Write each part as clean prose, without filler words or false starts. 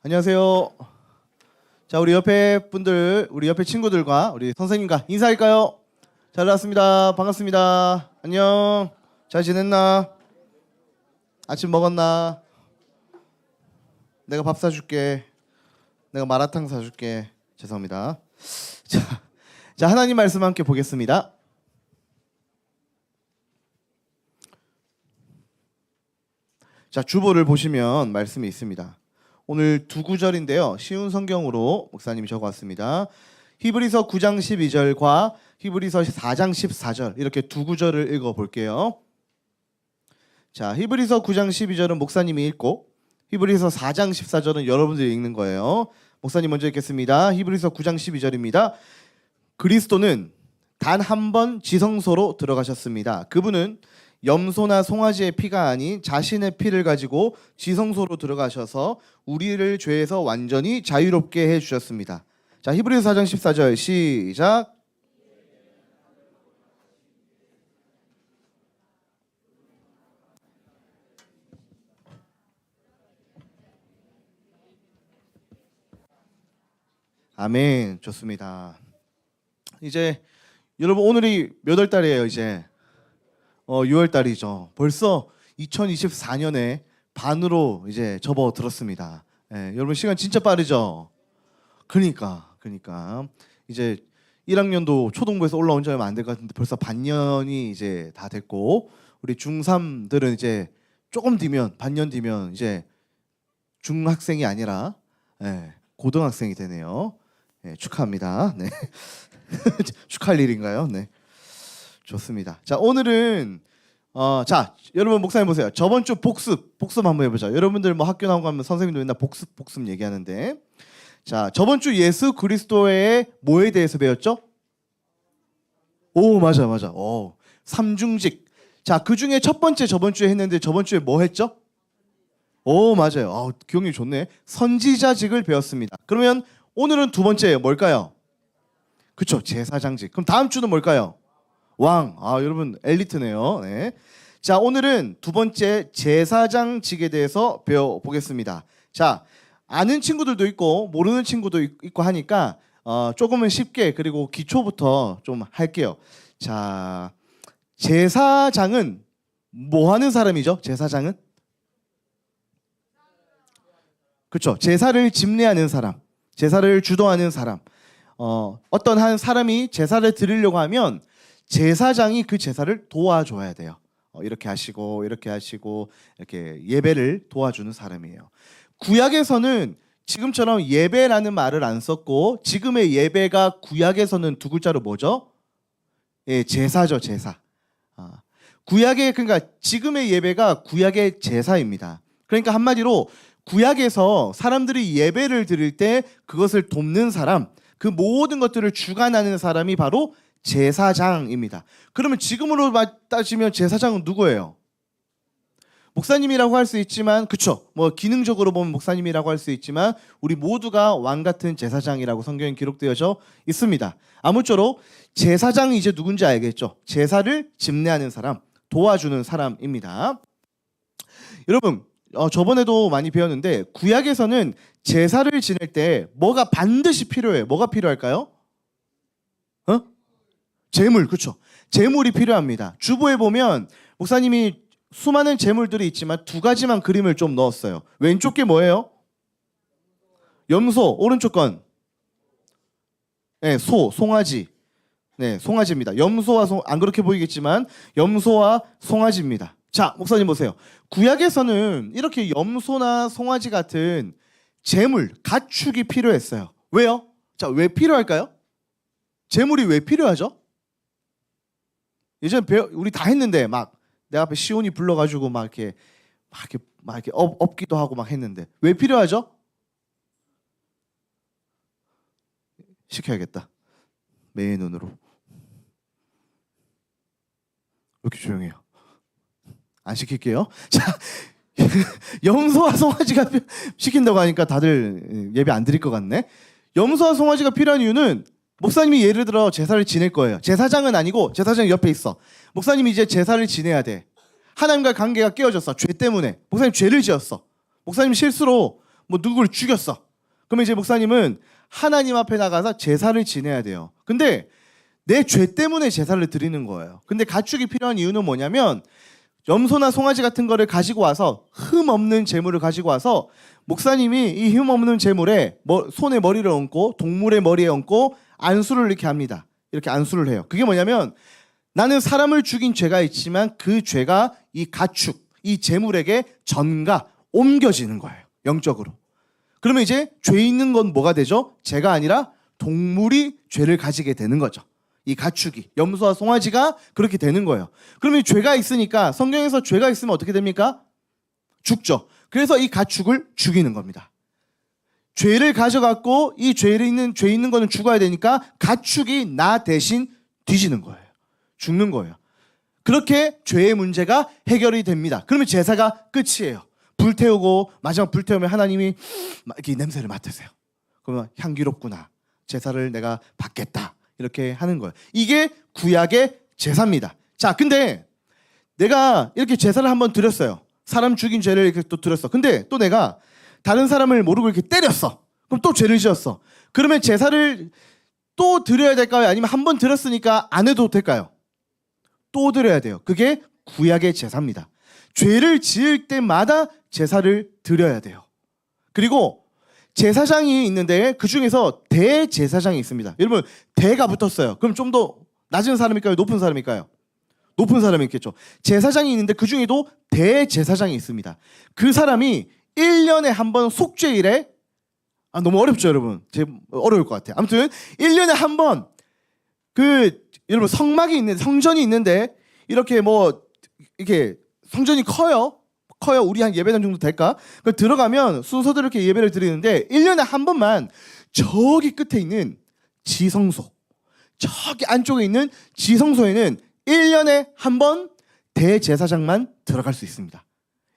안녕하세요. 자, 우리 옆에 분들, 우리 옆에 친구들과 우리 선생님과 인사할까요? 잘 나왔습니다. 반갑습니다. 안녕. 잘 지냈나? 아침 먹었나? 내가 밥 사줄게. 내가 마라탕 사줄게. 죄송합니다. 자, 하나님 말씀 함께 보겠습니다. 자, 주보를 보시면 말씀이 있습니다. 오늘 두 구절인데요. 쉬운 성경으로 목사님이 적어왔습니다. 히브리서 9장 12절과 히브리서 4장 14절 이렇게 두 구절을 읽어볼게요. 자, 히브리서 9장 12절은 목사님이 읽고 히브리서 4장 14절은 여러분들이 읽는 거예요. 목사님 먼저 읽겠습니다. 히브리서 9장 12절입니다. 그리스도는 단 한 번 지성소로 들어가셨습니다. 그분은 염소나 송아지의 피가 아닌 자신의 피를 가지고 지성소로 들어가셔서 우리를 죄에서 완전히 자유롭게 해주셨습니다. 자, 히브리서 4장 14절 시작. 아멘. 좋습니다. 이제 여러분 오늘이 몇 월 달이에요? 이제 6월 달이죠. 벌써 2024년에 반으로 이제 접어들었습니다. 예, 여러분 시간 진짜 빠르죠? 그러니까 이제 1학년도 초등부에서 올라온 지 얼마 안 될 것 같은데 벌써 반년이 이제 다 됐고 우리 중3들은 이제 조금 뒤면 반년 뒤면 이제 중학생이 아니라 고등학생이 되네요. 축하합니다. 네. 축하할 일인가요? 네. 좋습니다. 자, 오늘은 자, 여러분 목사님 보세요. 저번 주 복습 한번 해보자. 여러분들 뭐 학교 나온 거 하면 선생님도 맨날 복습 얘기하는데, 자, 저번 주 예수 그리스도의 뭐에 대해서 배웠죠? 오, 맞아. 삼중직. 자, 그 중에 첫 번째 저번 주에 했는데 저번 주에 뭐 했죠? 오, 맞아요. 기억력이 좋네. 선지자직을 배웠습니다. 그러면 오늘은 두 번째예요. 뭘까요? 그쵸, 제사장직. 그럼 다음 주는 뭘까요? 왕. 여러분 엘리트네요. 네. 자, 오늘은 두 번째 제사장직에 대해서 배워보겠습니다. 자, 아는 친구들도 있고 모르는 친구도 있고 하니까 조금은 쉽게 그리고 기초부터 좀 할게요. 자, 제사장은 뭐 하는 사람이죠? 제사장은? 그렇죠. 제사를 집례하는 사람, 제사를 주도하는 사람. 어떤 한 사람이 제사를 드리려고 하면 제사장이 그 제사를 도와줘야 돼요. 이렇게 하시고 이렇게 예배를 도와주는 사람이에요. 구약에서는 지금처럼 예배라는 말을 안 썼고 지금의 예배가 구약에서는 두 글자로 뭐죠? 예, 제사죠, 제사. 그러니까 지금의 예배가 구약의 제사입니다. 그러니까 한마디로 구약에서 사람들이 예배를 드릴 때 그것을 돕는 사람, 그 모든 것들을 주관하는 사람이 바로 제사장입니다. 그러면 지금으로 따지면 제사장은 누구예요? 목사님이라고 할 수 있지만, 그쵸? 뭐 기능적으로 보면 목사님이라고 할 수 있지만 우리 모두가 왕 같은 제사장이라고 성경에 기록되어져 있습니다. 아무쪼록 제사장이 이제 누군지 알겠죠? 제사를 집례하는 사람, 도와주는 사람입니다. 여러분, 저번에도 많이 배웠는데 구약에서는 제사를 지낼 때 뭐가 반드시 필요해요. 뭐가 필요할까요? 제물, 그렇죠. 제물이 필요합니다. 주보에 보면 목사님이 수많은 제물들이 있지만 두 가지만 그림을 좀 넣었어요. 왼쪽 게 뭐예요? 염소, 오른쪽 건 송아지. 네, 송아지입니다. 염소와 안 그렇게 보이겠지만 염소와 송아지입니다. 자, 목사님 보세요. 구약에서는 이렇게 염소나 송아지 같은 제물, 가축이 필요했어요. 왜요? 자, 왜 필요할까요? 제물이 왜 필요하죠? 예전에 우리 다 했는데 막 내 앞에 시온이 불러가지고 막 이렇게 업기도 하고 막 했는데 왜 필요하죠? 시켜야겠다. 매의 눈으로. 왜 이렇게 조용해요? 안 시킬게요. 자, 염소와 송아지가 시킨다고 하니까 다들 예배 안 드릴 것 같네. 염소와 송아지가 필요한 이유는 목사님이 예를 들어 제사를 지낼 거예요. 제사장은 아니고 제사장 옆에 있어. 목사님이 이제 제사를 지내야 돼. 하나님과 관계가 깨어졌어. 죄 때문에. 목사님 죄를 지었어. 목사님 실수로 뭐 누구를 죽였어. 그러면 이제 목사님은 하나님 앞에 나가서 제사를 지내야 돼요. 근데 내 죄 때문에 제사를 드리는 거예요. 근데 가축이 필요한 이유는 뭐냐면 염소나 송아지 같은 거를 가지고 와서 흠 없는 제물을 가지고 와서 목사님이 이 흠 없는 제물에 손에 머리를 얹고 동물의 머리에 얹고 안수를 이렇게 합니다. 이렇게 안수를 해요. 그게 뭐냐면 나는 사람을 죽인 죄가 있지만 그 죄가 이 가축, 이 제물에게 전가 옮겨지는 거예요. 영적으로. 그러면 이제 죄 있는 건 뭐가 되죠? 죄가 아니라 동물이 죄를 가지게 되는 거죠. 이 가축이, 염소와 송아지가 그렇게 되는 거예요. 그러면 죄가 있으니까 성경에서 죄가 있으면 어떻게 됩니까? 죽죠. 그래서 이 가축을 죽이는 겁니다. 죄를 가져갖고 이 죄 있는 거는 죽어야 되니까 가축이 나 대신 뒤지는 거예요. 죽는 거예요. 그렇게 죄의 문제가 해결이 됩니다. 그러면 제사가 끝이에요. 불태우고 마지막 불태우면 하나님이 이렇게 냄새를 맡으세요. 그러면 향기롭구나. 제사를 내가 받겠다. 이렇게 하는 거예요. 이게 구약의 제사입니다. 자, 근데 내가 이렇게 제사를 한번 드렸어요. 사람 죽인 죄를 이렇게 또 드렸어. 근데 또 내가 다른 사람을 모르고 이렇게 때렸어. 그럼 또 죄를 지었어. 그러면 제사를 또 드려야 될까요? 아니면 한 번 드렸으니까 안 해도 될까요? 또 드려야 돼요. 그게 구약의 제사입니다. 죄를 지을 때마다 제사를 드려야 돼요. 그리고 제사장이 있는데 그 중에서 대제사장이 있습니다. 여러분 대가 붙었어요. 그럼 좀 더 낮은 사람일까요? 높은 사람일까요? 높은 사람이 있겠죠. 제사장이 있는데 그 중에도 대제사장이 있습니다. 그 사람이 1년에 한 번 속죄일에 너무 어렵죠, 여러분. 어려울 것 같아요. 아무튼 1년에 한 번 여러분 성전이 있는데 이렇게 이렇게 성전이 커요. 우리 한 예배당 정도 될까? 들어가면 순서대로 이렇게 예배를 드리는데 1년에 한 번만 저기 끝에 있는 지성소, 저기 안쪽에 있는 지성소에는 1년에 한 번 대제사장만 들어갈 수 있습니다.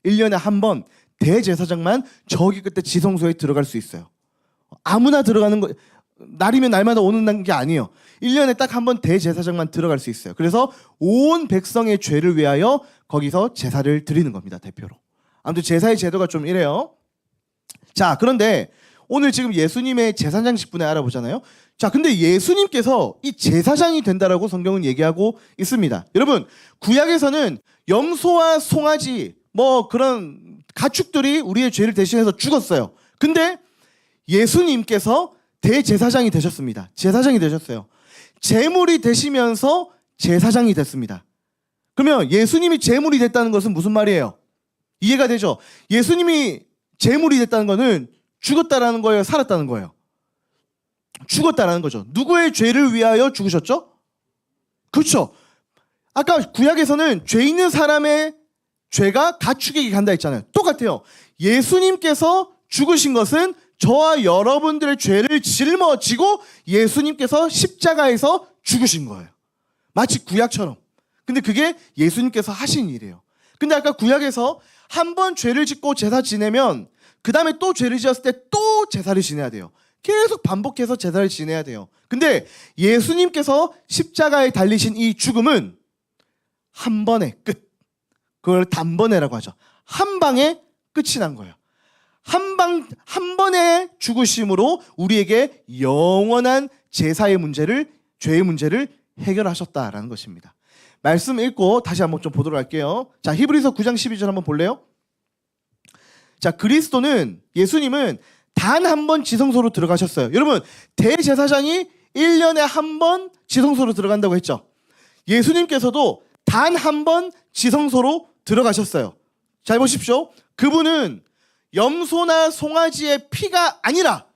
1년에 한 번 대제사장만 저기 끝에 지성소에 들어갈 수 있어요. 아무나 들어가는 거, 날이면 날마다 오는 게 아니에요. 1년에 딱 한 번 대제사장만 들어갈 수 있어요. 그래서 온 백성의 죄를 위하여 거기서 제사를 드리는 겁니다. 대표로. 아무튼 제사의 제도가 좀 이래요. 자, 그런데 오늘 지금 예수님의 제사장 직분에 알아보잖아요. 자, 근데 예수님께서 이 제사장이 된다라고 성경은 얘기하고 있습니다. 여러분, 구약에서는 염소와 송아지 그런 가축들이 우리의 죄를 대신해서 죽었어요. 근데 예수님께서 대제사장이 되셨습니다. 제사장이 되셨어요. 제물이 되시면서 제사장이 됐습니다. 그러면 예수님이 제물이 됐다는 것은 무슨 말이에요? 이해가 되죠? 예수님이 제물이 됐다는 것은 죽었다라는 거예요? 살았다는 거예요? 죽었다라는 거죠. 누구의 죄를 위하여 죽으셨죠? 그렇죠. 아까 구약에서는 죄 있는 사람의 죄가 가축에게 간다 했잖아요. 똑같아요. 예수님께서 죽으신 것은 저와 여러분들의 죄를 짊어지고 예수님께서 십자가에서 죽으신 거예요. 마치 구약처럼. 근데 그게 예수님께서 하신 일이에요. 근데 아까 구약에서 한 번 죄를 짓고 제사 지내면 그 다음에 또 죄를 지었을 때 또 제사를 지내야 돼요. 계속 반복해서 제사를 지내야 돼요. 근데 예수님께서 십자가에 달리신 이 죽음은 한 번의 끝. 그걸 단번에라고 하죠. 한 방에 끝이 난 거예요. 한 번의 죽으심으로 우리에게 영원한 제사의 문제를, 죄의 문제를 해결하셨다라는 것입니다. 말씀 읽고 다시 한번 좀 보도록 할게요. 자, 히브리서 9장 12절 한번 볼래요? 자, 그리스도는, 예수님은 단 한 번 지성소로 들어가셨어요. 여러분, 대제사장이 1년에 한 번 지성소로 들어간다고 했죠. 예수님께서도 단 한 번 지성소로 들어가셨어요. 잘 보십시오. 그분은 염소나 송아지의 피가 아니라,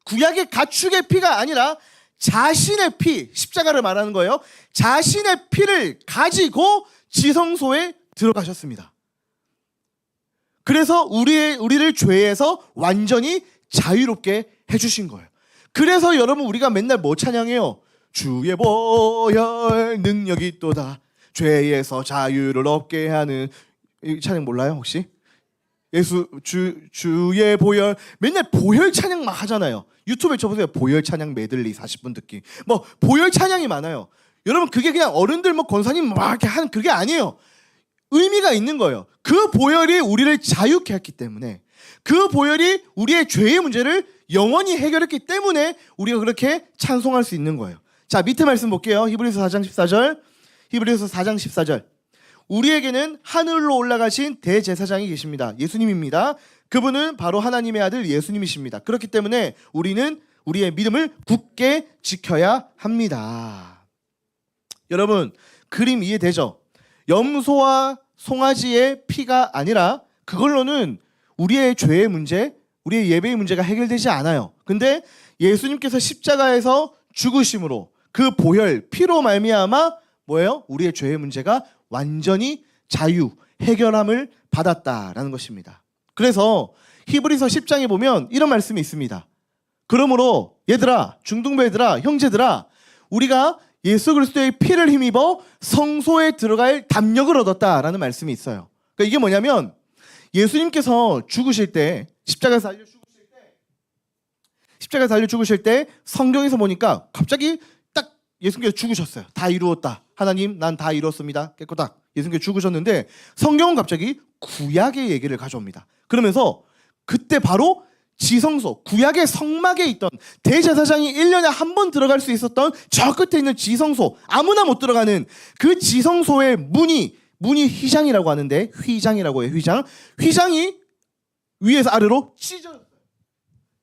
구약의 가축의 피가 아니라 자신의 피, 십자가를 말하는 거예요. 자신의 피를 가지고 지성소에 들어가셨습니다. 그래서 우리를 죄에서 완전히 자유롭게 해주신 거예요. 그래서 여러분, 우리가 맨날 뭐 찬양해요? 주의 보혈 능력이 있도다, 죄에서 자유를 얻게 하는. 이 찬양 몰라요 혹시? 주의 보혈, 맨날 보혈 찬양만 하잖아요. 유튜브에 쳐보세요. 보혈 찬양 메들리 40분 듣기. 보혈 찬양이 많아요. 여러분, 그게 그냥 어른들 권사님 막 이렇게 하는 그게 아니에요. 의미가 있는 거예요. 그 보혈이 우리를 자유케 했기 때문에, 그 보혈이 우리의 죄의 문제를 영원히 해결했기 때문에 우리가 그렇게 찬송할 수 있는 거예요. 자, 밑에 말씀 볼게요. 히브리서 4장 14절. 히브리서 4장 14절. 우리에게는 하늘로 올라가신 대제사장이 계십니다. 예수님입니다. 그분은 바로 하나님의 아들 예수님이십니다. 그렇기 때문에 우리는 우리의 믿음을 굳게 지켜야 합니다. 여러분, 그림 이해되죠? 염소와 송아지의 피가 아니라 그걸로는 우리의 죄의 문제, 우리의 예배의 문제가 해결되지 않아요. 근데 예수님께서 십자가에서 죽으심으로 그 보혈, 피로 말미암아 뭐예요? 우리의 죄의 문제가 완전히 자유, 해결함을 받았다라는 것입니다. 그래서 히브리서 10장에 보면 이런 말씀이 있습니다. 그러므로 얘들아, 중등부애들아, 형제들아, 우리가 예수 그리스도의 피를 힘입어 성소에 들어갈 담력을 얻었다라는 말씀이 있어요. 그러니까 이게 뭐냐면 예수님께서 죽으실 때, 십자가에서 달려 죽으실 때 성경에서 보니까 갑자기 딱 예수님께서 죽으셨어요. 다 이루었다. 하나님, 난 다 이루었습니다. 깨끗하다. 예수님께서 죽으셨는데 성경은 갑자기 구약의 얘기를 가져옵니다. 그러면서 그때 바로 지성소, 구약의 성막에 있던 대제사장이 1년에 한 번 들어갈 수 있었던 저 끝에 있는 지성소, 아무나 못 들어가는 그 지성소의 문이 휘장이라고 하는데, 휘장이라고 해요. 휘장이 위에서 아래로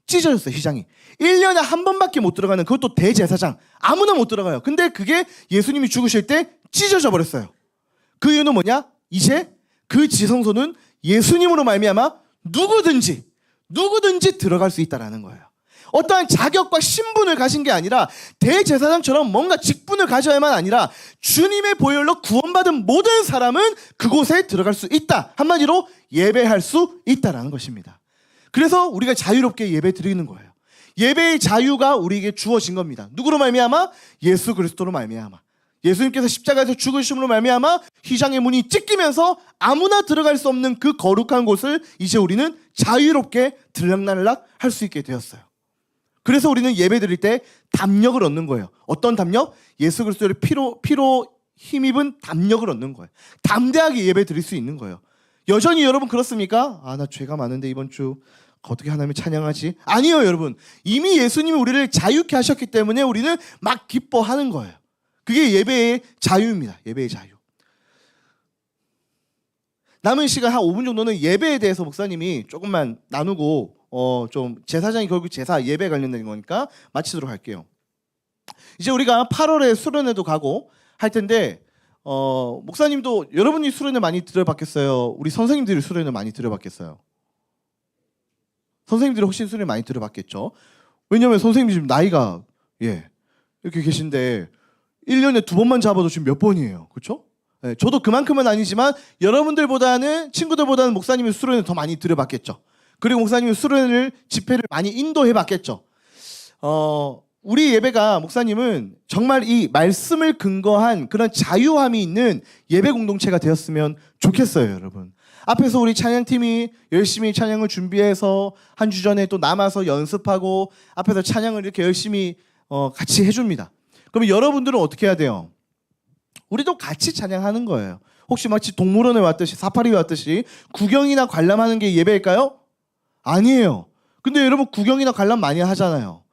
찢어졌어요. 휘장이 1년에 한 번밖에 못 들어가는, 그것도 대제사장, 아무나 못 들어가요. 근데 그게 예수님이 죽으실 때 찢어져 버렸어요. 그 이유는 뭐냐? 이제 그 지성소는 예수님으로 말미암아 누구든지 들어갈 수 있다라는 거예요. 어떠한 자격과 신분을 가진 게 아니라 대제사장처럼 뭔가 직분을 가져야만 아니라 주님의 보혈로 구원받은 모든 사람은 그곳에 들어갈 수 있다. 한마디로 예배할 수 있다라는 것입니다. 그래서 우리가 자유롭게 예배 드리는 거예요. 예배의 자유가 우리에게 주어진 겁니다. 누구로 말미암아? 예수 그리스도로 말미암아. 예수님께서 십자가에서 죽으심으로 말미암아 휘장의 문이 찢기면서 아무나 들어갈 수 없는 그 거룩한 곳을 이제 우리는 자유롭게 들락날락 할 수 있게 되었어요. 그래서 우리는 예배 드릴 때 담력을 얻는 거예요. 어떤 담력? 예수 그리스도의 피로 힘입은 담력을 얻는 거예요. 담대하게 예배 드릴 수 있는 거예요. 여전히 여러분 그렇습니까? 나 죄가 많은데 이번 주 어떻게 하나님을 찬양하지? 아니요, 여러분. 이미 예수님이 우리를 자유케 하셨기 때문에 우리는 막 기뻐하는 거예요. 그게 예배의 자유입니다. 예배의 자유. 남은 시간 한 5분 정도는 예배에 대해서 목사님이 조금만 나누고 좀 제사장이 결국 제사 예배 관련된 거니까 마치도록 할게요. 이제 우리가 8월에 수련회도 가고 할 텐데 목사님도 여러분이 수련회 많이 들어봤겠어요? 우리 선생님들이 수련회 많이 들어봤겠어요? 선생님들이 혹시 수련회 많이 들어봤겠죠? 왜냐하면 선생님이 지금 나이가 이렇게 계신데 1년에 2번만 잡아도 지금 몇 번이에요. 그렇죠? 네, 저도 그만큼은 아니지만 여러분들보다는, 친구들보다는 목사님의 수련회 더 많이 들어봤겠죠. 그리고 목사님의 수련회를, 집회를 많이 인도해봤겠죠. 우리 예배가, 목사님은 정말 이 말씀을 근거한 그런 자유함이 있는 예배 공동체가 되었으면 좋겠어요, 여러분. 앞에서 우리 찬양팀이 열심히 찬양을 준비해서 한 주 전에 또 남아서 연습하고 앞에서 찬양을 이렇게 열심히 같이 해줍니다. 그러면 여러분들은 어떻게 해야 돼요? 우리도 같이 찬양하는 거예요. 혹시 마치 동물원에 왔듯이, 사파리에 왔듯이 구경이나 관람하는 게 예배일까요? 아니에요. 근데 여러분 구경이나 관람 많이 하잖아요.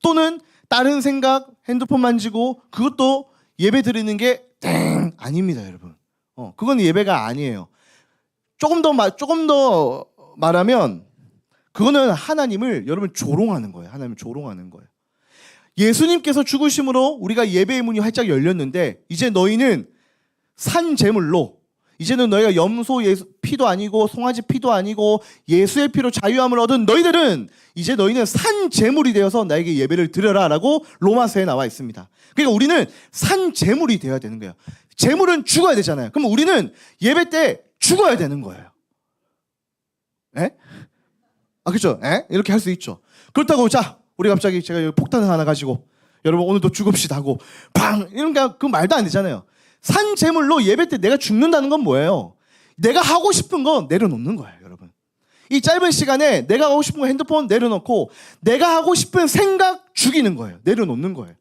또는 다른 생각, 핸드폰 만지고, 그것도 예배 드리는 게 아닙니다, 여러분. 그건 예배가 아니에요. 조금 더 말하면 그거는 하나님을 여러분 조롱하는 거예요. 하나님을 조롱하는 거예요. 예수님께서 죽으심으로 우리가 예배의 문이 활짝 열렸는데, 이제 너희는 산 제물로, 이제는 너희가 염소 피도 아니고 송아지 피도 아니고 예수의 피로 자유함을 얻은 너희들은 이제 너희는 산 제물이 되어서 나에게 예배를 드려라 라고 로마서에 나와 있습니다. 그러니까 우리는 산 제물이 되어야 되는 거예요. 제물은 죽어야 되잖아요. 그럼 우리는 예배 때 죽어야 되는 거예요. 에? 그렇죠? 이렇게 할 수 있죠. 그렇다고 자, 우리 갑자기 제가 여기 폭탄을 하나 가지고 여러분 오늘도 죽읍시다 하고 방 이런 게 그 말도 안 되잖아요. 산 제물로 예배 때 내가 죽는다는 건 뭐예요? 내가 하고 싶은 거 내려놓는 거예요, 여러분. 이 짧은 시간에 내가 하고 싶은 거 핸드폰 내려놓고 내가 하고 싶은 생각 죽이는 거예요. 내려놓는 거예요.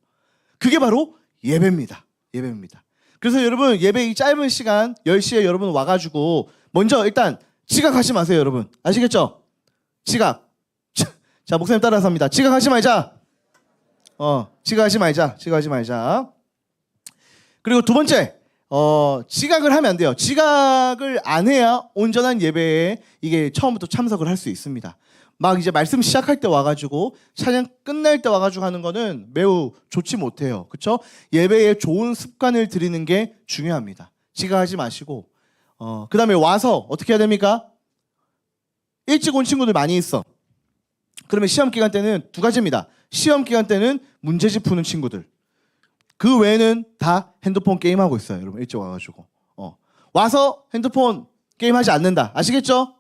그게 바로 예배입니다. 예배입니다. 그래서 그래서 여러분 예배 이 짧은 시간 10시에 여러분 와가지고 먼저 일단 지각하지 마세요 여러분. 아시겠죠? 지각. 자 목사님 따라서 합니다. 지각하지 말자. 지각하지 말자. 지각하지 말자. 그리고 두 번째 지각을 하면 안 돼요. 지각을 안 해야 온전한 예배에 이게 처음부터 참석을 할 수 있습니다. 막 이제 말씀 시작할 때 와가지고 찬양 끝날 때 와가지고 하는 거는 매우 좋지 못해요. 그렇죠? 예배에 좋은 습관을 들이는 게 중요합니다. 지각하지 마시고 그 다음에 와서 어떻게 해야 됩니까? 일찍 온 친구들 많이 있어. 그러면 시험 기간 때는 두 가지입니다. 시험 기간 때는 문제집 푸는 친구들. 그 외에는 다 핸드폰 게임하고 있어요. 여러분 일찍 와가지고 와서 핸드폰 게임하지 않는다. 아시겠죠?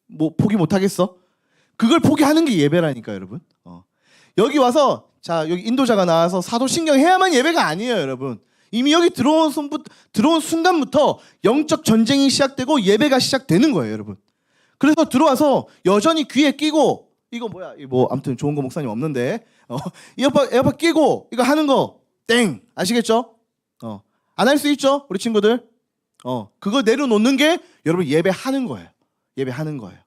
뭐 포기 못하겠어? 그걸 포기하는 게 예배라니까 여러분. 여기 와서 자 여기 인도자가 나와서 사도신경 해야만 예배가 아니에요 여러분. 이미 여기 들어온 순간부터 영적 전쟁이 시작되고 예배가 시작되는 거예요 여러분. 그래서 들어와서 여전히 귀에 끼고 이거 뭐야 뭐 아무튼 좋은 거 목사님 없는데 에어팟 끼고 이거 하는 거 땡 아시겠죠? 안 할 수 있죠 우리 친구들. 그거 내려놓는 게 여러분 예배하는 거예요. 예배하는 거예요.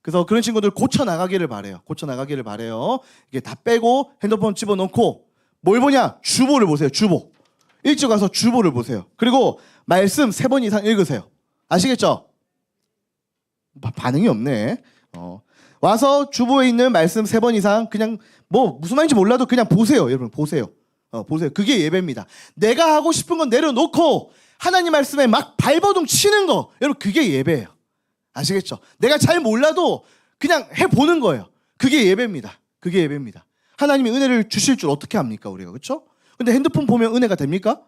그래서 그런 친구들 고쳐 나가기를 바래요. 고쳐 나가기를 바래요. 이게 다 빼고 핸드폰 집어넣고 뭘 보냐? 주보를 보세요. 주보. 일찍 와서 주보를 보세요. 그리고 말씀 3번 이상 읽으세요. 아시겠죠? 반응이 없네. 와서 주보에 있는 말씀 3번 이상 그냥 뭐 무슨 말인지 몰라도 그냥 보세요. 여러분 보세요. 보세요. 그게 예배입니다. 내가 하고 싶은 건 내려놓고 하나님 말씀에 막 발버둥 치는 거 여러분 그게 예배예요. 아시겠죠? 내가 잘 몰라도 그냥 해보는 거예요. 그게 예배입니다. 그게 예배입니다. 하나님이 은혜를 주실 줄 어떻게 합니까 우리가 그렇죠? 근데 핸드폰 보면 은혜가 됩니까?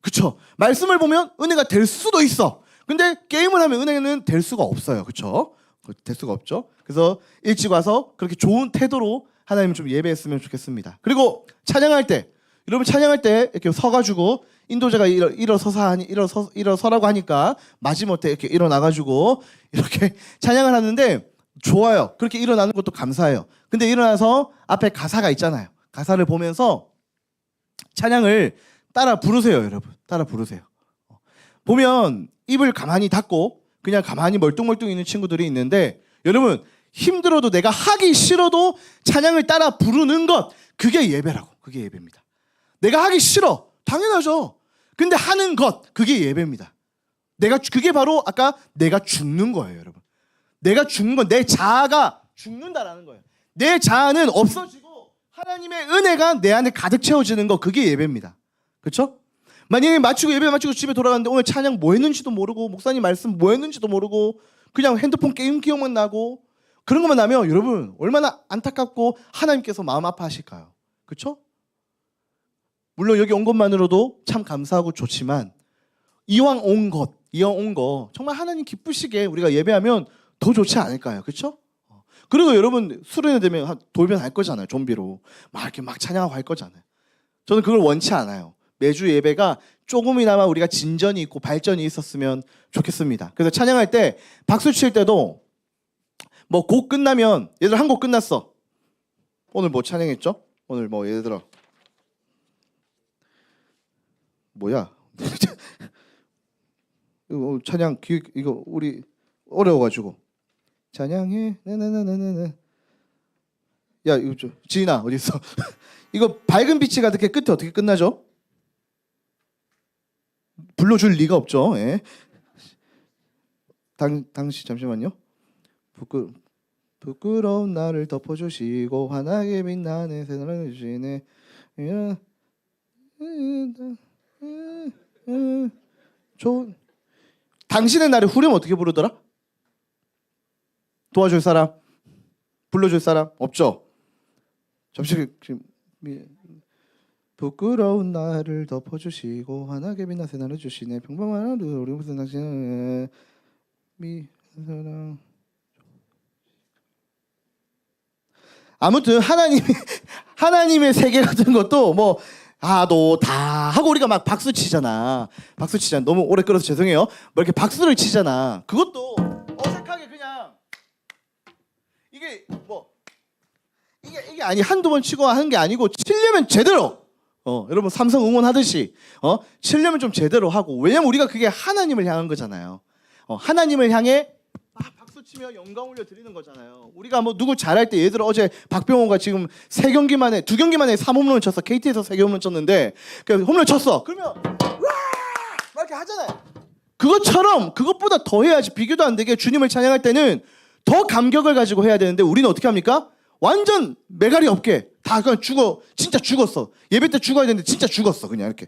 그렇죠? 말씀을 보면 은혜가 될 수도 있어. 근데 게임을 하면 은혜는 될 수가 없어요. 그렇죠? 될 수가 없죠. 그래서 일찍 와서 그렇게 좋은 태도로 하나님 좀 예배했으면 좋겠습니다. 그리고 찬양할 때 여러분 찬양할 때 이렇게 서가지고 인도자가 일어서라고 하니까 마지못해 이렇게 일어나가지고 이렇게 찬양을 하는데 좋아요. 그렇게 일어나는 것도 감사해요. 근데 일어나서 앞에 가사가 있잖아요. 가사를 보면서 찬양을 따라 부르세요, 여러분. 따라 부르세요. 보면 입을 가만히 닫고 그냥 가만히 멀뚱멀뚱 있는 친구들이 있는데 여러분 힘들어도 내가 하기 싫어도 찬양을 따라 부르는 것 그게 예배라고. 그게 예배입니다. 내가 하기 싫어. 당연하죠. 근데 하는 것 그게 예배입니다. 그게 바로 아까 내가 죽는 거예요, 여러분. 내가 죽는 건 내 자아가 죽는다라는 거예요. 내 자아는 없어지고 하나님의 은혜가 내 안에 가득 채워지는 거 그게 예배입니다. 그렇죠? 만약에 예배 마치고 집에 돌아갔는데 오늘 찬양 뭐 했는지도 모르고 목사님 말씀 뭐 했는지도 모르고 그냥 핸드폰 게임 기억만 나고 그런 것만 나면 여러분 얼마나 안타깝고 하나님께서 마음 아파하실까요? 그렇죠? 물론 여기 온 것만으로도 참 감사하고 좋지만 이왕 온 거 정말 하나님 기쁘시게 우리가 예배하면 더 좋지 않을까요? 그렇죠? 그리고 여러분 수련회 되면 돌변할 거잖아요. 좀비로 막 이렇게 막 찬양하고 할 거잖아요. 저는 그걸 원치 않아요. 매주 예배가 조금이나마 우리가 진전이 있고 발전이 있었으면 좋겠습니다. 그래서 찬양할 때 박수 칠 때도 뭐 곡 끝나면 얘들 한 곡 끝났어. 오늘 뭐 찬양했죠? 오늘 뭐 예를 들어 뭐야? 이거 찬양 이거 우리 어려워가지고 찬양해 나나나나나 야 이거 좀 지인아 어디 있어? 이거 밝은 빛이 가득해 끝에 어떻게 끝나죠? 불러줄 리가 없죠. 예. 당시 잠시만요. 부끄러운 나를 덮어주시고 환하게 빛나는 새날을 주시네. 당신의 나를 후렴 어떻게 부르더라? 도와줄 사람? 불러줄 사람? 없죠? 잠시 부끄러운 나를 덮어주시고 환하게 빛나 새날을 주시네 평범한 하루 우리 무슨 당신은 미사랑 아무튼 하나님의 세계 같은 것도 뭐 너 다 하고 우리가 막 박수 치잖아. 너무 오래 끌어서 죄송해요. 뭐 이렇게 박수를 치잖아. 그것도 어색하게 그냥 이게 뭐 이게 아니 한두 번 치고 하는 게 아니고 치려면 제대로 여러분 삼성 응원하듯이 치려면 좀 제대로 하고. 왜냐면 우리가 그게 하나님을 향한 거잖아요. 하나님을 향해 박수 치며 영광 올려 드리는 거잖아요. 우리가 뭐 누구 잘할 때, 예를 들어 어제 박병호가 지금 2경기 만에 3홈런을 쳤어. KT에서 3개 홈런 쳤는데 그 홈런 쳤어. 그러면 와! 막 이렇게 하잖아요. 그것처럼 그것보다 더 해야지. 비교도 안 되게 주님을 찬양할 때는 더 감격을 가지고 해야 되는데 우리는 어떻게 합니까? 완전 매갈이 없게 다 그냥 진짜 죽었어. 예배 때 죽어야 되는데 진짜 죽었어. 그냥 이렇게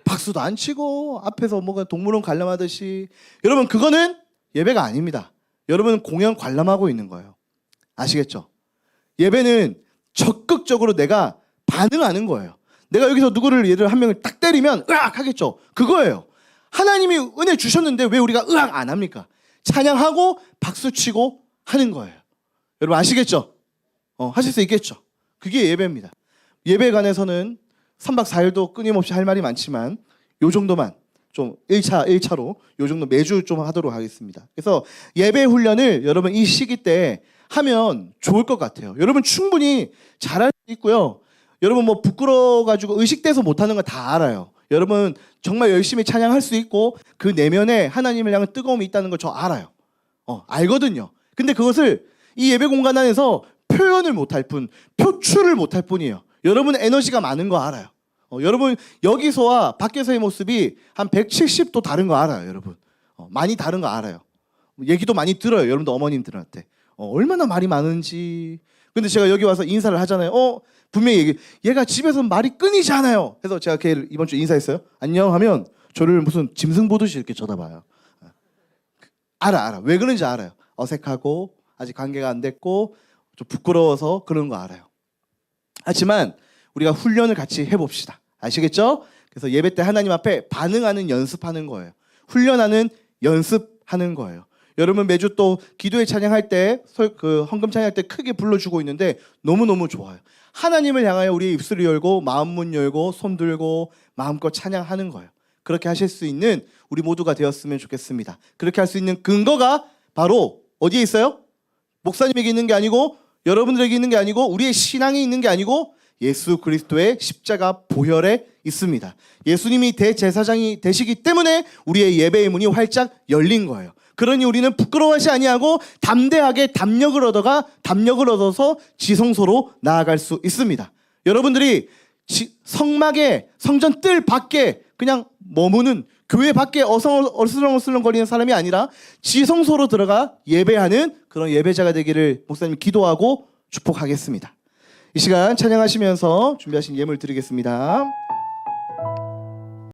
박수도 안 치고 앞에서 뭐가 동물원 관람하듯이. 여러분 그거는 예배가 아닙니다. 여러분은 공연 관람하고 있는 거예요. 아시겠죠? 예배는 적극적으로 내가 반응하는 거예요. 내가 여기서 누구를 예를 한 명을 딱 때리면 으악 하겠죠. 그거예요. 하나님이 은혜 주셨는데 왜 우리가 으악 안 합니까? 찬양하고 박수치고 하는 거예요. 여러분 아시겠죠? 하실 수 있겠죠? 그게 예배입니다. 예배에 관해서는 3박 4일도 끊임없이 할 말이 많지만 요 정도만 좀 1차로 요 정도 매주 좀 하도록 하겠습니다. 그래서 예배 훈련을 여러분 이 시기 때 하면 좋을 것 같아요. 여러분 충분히 잘할 수 있고요. 여러분 뭐 부끄러워가지고 의식돼서 못하는 거 다 알아요. 여러분 정말 열심히 찬양할 수 있고 그 내면에 하나님을 향한 뜨거움이 있다는 걸 저 알아요. 알거든요. 근데 그것을 이 예배 공간 안에서 표현을 못할 뿐, 표출을 못할 뿐이에요. 여러분 에너지가 많은 거 알아요. 여러분 여기서와 밖에서의 모습이 한 170도 다른 거 알아요. 여러분 많이 다른 거 알아요. 얘기도 많이 들어요. 여러분도 어머님들한테 얼마나 말이 많은지. 근데 제가 여기 와서 인사를 하잖아요. 분명히 얘가 집에서 말이 끊이지 않아요. 그래서 제가 걔를 이번 주 인사했어요. 안녕 하면 저를 무슨 짐승 보듯이 이렇게 쳐다봐요. 알아. 왜 그런지 알아요. 어색하고 아직 관계가 안 됐고 좀 부끄러워서 그런 거 알아요. 하지만 우리가 훈련을 같이 해봅시다. 아시겠죠? 그래서 예배 때 하나님 앞에 반응하는 연습하는 거예요. 훈련하는 연습하는 거예요. 여러분 매주 또 기도회 찬양할 때 그 헌금 찬양할 때 크게 불러주고 있는데 너무너무 좋아요. 하나님을 향하여 우리의 입술을 열고 마음 문 열고 손 들고 마음껏 찬양하는 거예요. 그렇게 하실 수 있는 우리 모두가 되었으면 좋겠습니다. 그렇게 할 수 있는 근거가 바로 어디에 있어요? 목사님에게 있는 게 아니고 여러분들에게 있는 게 아니고 우리의 신앙이 있는 게 아니고 예수 그리스도의 십자가 보혈에 있습니다. 예수님이 대제사장이 되시기 때문에 우리의 예배의 문이 활짝 열린 거예요. 그러니 우리는 부끄러워하지 아니하고 담대하게 담력을 얻어서 지성소로 나아갈 수 있습니다. 여러분들이 성막에 성전 뜰 밖에 그냥 머무는 교회 밖에 어슬렁어슬렁거리는 사람이 아니라 지성소로 들어가 예배하는 그런 예배자가 되기를 목사님 기도하고 축복하겠습니다. 이 시간 찬양하시면서 준비하신 예물 드리겠습니다.